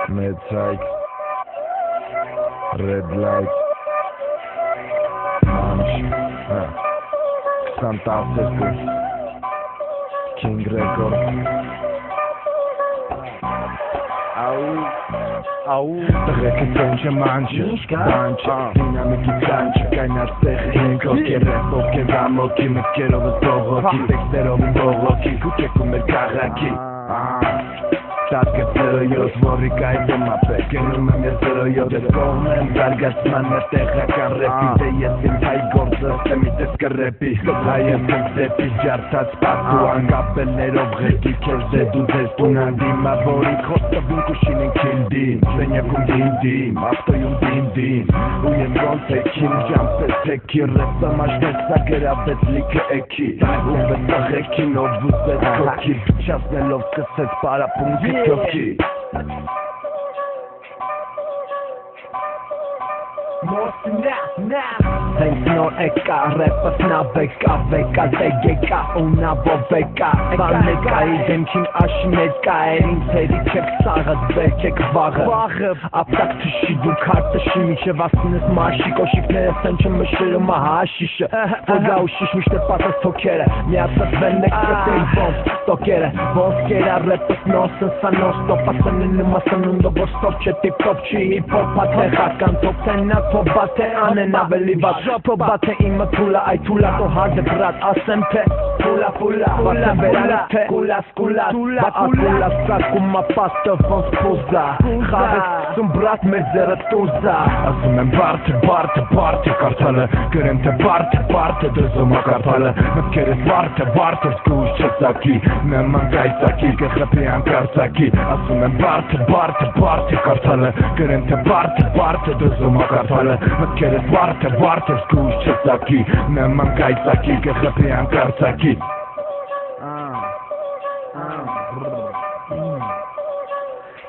Mad Psych, Red Light, Munch, Xantaseku, King Record. Տղեկը տենչը մանչը, բանչը, դինամիկի ծանչը, կայնած տեղը ենք ովքեր ռեպ, ովքեր ամոքի, մտքերով բողոքի, տեքստերով բողոքի, կուկեքում էր կաղաքի Տատկը ծրոյոց, որի կայտ եմ ապեր, կենում եմ ես ծրոյոց, ես կողմ եմ զարգացման մեր տեղական ռեպի, դե ես իմ հայ գործը, ստեմի տես կրեպի, հայս եմ ձեպի, ջարդած պատու անգապելներով ղեկի, կեզ դե դու ձեզ տունան դիմա, որի խոստավին կուշին են քիլդին, սենյակում դինդին, ավտոյում դինդին, ու եմ ոնց էքին, ժամպես էքի, ռեպը մաշնես սագերավեց լիքը էքի, ու վեց տղեկին, ով ուզեց կոքի, փչասնելով սկսեց պարապունքի Joki Hենց նոր եկա, ռեպս նավեկա, վեկա, դեգեկա, ու նավովեկա Վանեկայի դեմքին աշնեկա, երինց հերի չեք սաղըց, բերք եք վաղը Ապտակ թշի, դու քար տշի, միջև ասնես մաշի, կոշիքները սենչը մշրը մահաշիշը Վոգա ու շիշ միշտ է պատս թոքերը, միացած վենեք պրետեի ոնց տոքերը Ոնց կերա ռեպս նոսն սա նոստոպ, ասնին նմասն ունդո, որ ստոպ չէ տիպ-տոպ չի հիպ-հոպ Հատեղական տոպ թենա, թոբատ է անեն ավելի բաց Probat է իմը թուլա, այ թուլա տո հարդը բրատ ասեմ թե Փուլա, վասեմ վերանը թե Կուլաս, բակուլա, սակում ապաստը ոնց պուզա Խաղես կսում բրատ մեր ձերը տուզա Ասում եմ բարդը, կարդալը Գրեմ թե բարդը, դրզում ակարդալը Մտքերս բարդը, զգուշ չծակի Նման կայծակի, կխպի անկարծակի Ասում եմ բարդը, կարդալը Գրեմ թե բարդը, դրզում ակարդալը Մտքերս բարդը, զգուշ չծակի Նման կայծակի, կխպի անկարծակի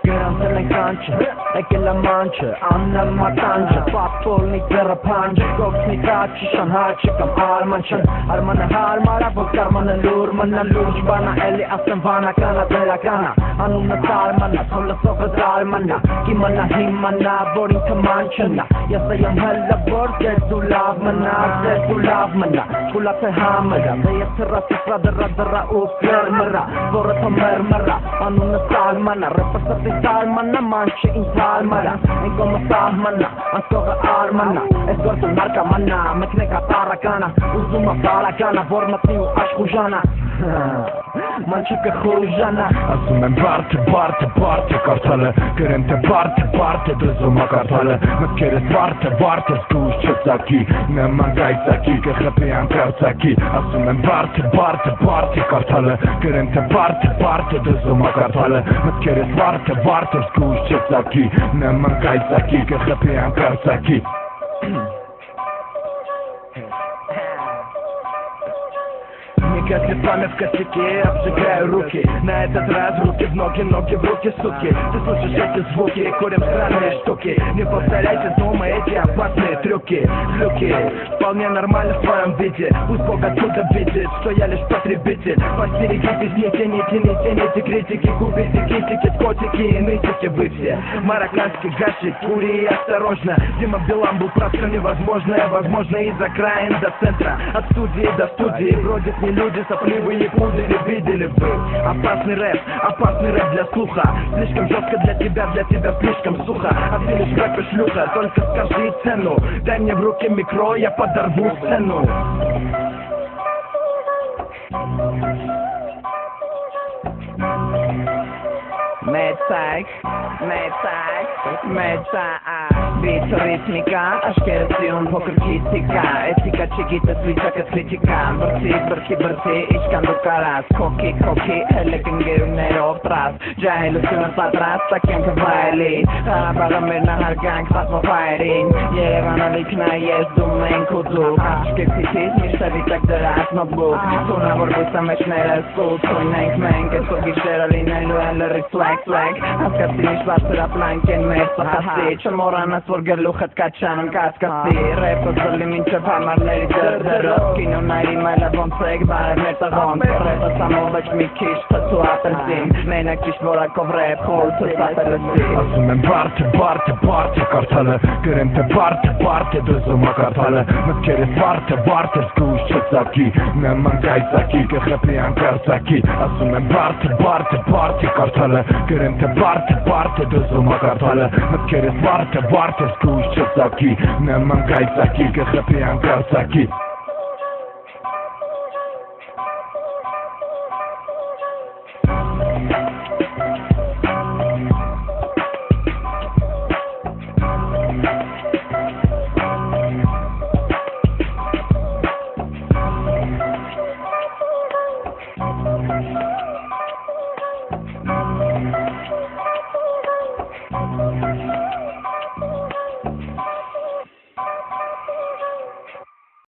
Գրանցել են կանչը, եկել է մանչը, աննեմ մատանջը, պատվոլնի ձերը պանջը, գոքնի կաչի, շանհաչը կամ արմանչն, արմանը հարմարա, ոգ արմանը լուր, մնա լուրջ բանա, էլի ասեմ վանականա, դերականա, անունը ծարմանա, թոլսողը ծարմանա, կիմանա հիմանա, որ ինքը մանչնա, ես եմ հելը, որ ձեզ ու լավ մնա, կուլա թե համըրա, դե ես թրասիսրա դրա ու պերմըրա, որը թո մերմըրա, անունը ծարմանա, ռեպսը Salmana, manche in Salmana, en como Salmana, ansoga Armana, es corto narcamana, mekneka tarakana, uzuma balakana, vormatiu ashkujana. Manche que khujana, asum em parte, kartale, գրեմ թե parte, դրզում ակարդալը, մտքերս բարդը, զգուշ չծակի, նման կայծակի, կխպի անկարծակի, ասում եմ parte, կարդալը, գրեմ թե parte, դրզում ակարդալը, մտքերս բարդը, զգուշ չծակի, նման կայծակի, կխպի անկարծակի Никаких планов в косяке, обжигаю руки На этот раз руки в ноги в руки, суки Ты слышишь эти звуки, курим странные штуки Не повторяйте дома эти опасные трюки Глюки, вполне нормально в твоем виде Пусть Бог отсюда видит, что я лишь потребитель Постерегитесь, не тяните критики Купите китики, котики и нытики вы все Марокканский гашик, кури осторожно Дима Билан был прав, что невозможное Возможно из окраин до центра От студии до студии бродят не люди Сопливые пудели, видели вы опасный рэп для слуха Слишком жестко для тебя слишком сухо А ты лишь рэп и шлюха, только скажи цену Дай мне в руки микро, я подорву сцену Mad Psych, Beat ритмика, ашкерацион покр критика Етика чигите свичака критика Бърти, искам до карас Коки, елекен герунеров трас Джайло сюна патрас, такем кавайли Харабага мирна харганг, патма файрин Еревана ликна ез думен куду Ашке ситис, мишави так дарас нотбук Туна борбу самешнера скул Туйненк мен, кесо гишера линелу еле reflex Аз кастини шварцера планкен места Хаси, чамора Մորանաս որ գլուխդ կաչանում կասկասի Ռեպը զլի մինչև համարների դրդրով Կինո նայրի մայլը ոնց եք բարևներ տղոնք Ռեպը սամով ոչ մի քիչ թծու ապրսին Մենակ ճիշտ որակով ռեպ խորթը սատելսի Ասում եմ բարդ է կարդալը Գրեմ թե բարդ է դզում ակարդալը Մտքերս բարդ է զգուշ չծակի Նման կայծակի կխպի անկարծակի Ասում եմ բարդ է կարդալը Գրեմ թե բարդ է դզում ակարդալը Մտքերս բարդ է զգուշ չծակի Նման կայծակի կխպի անկարծակի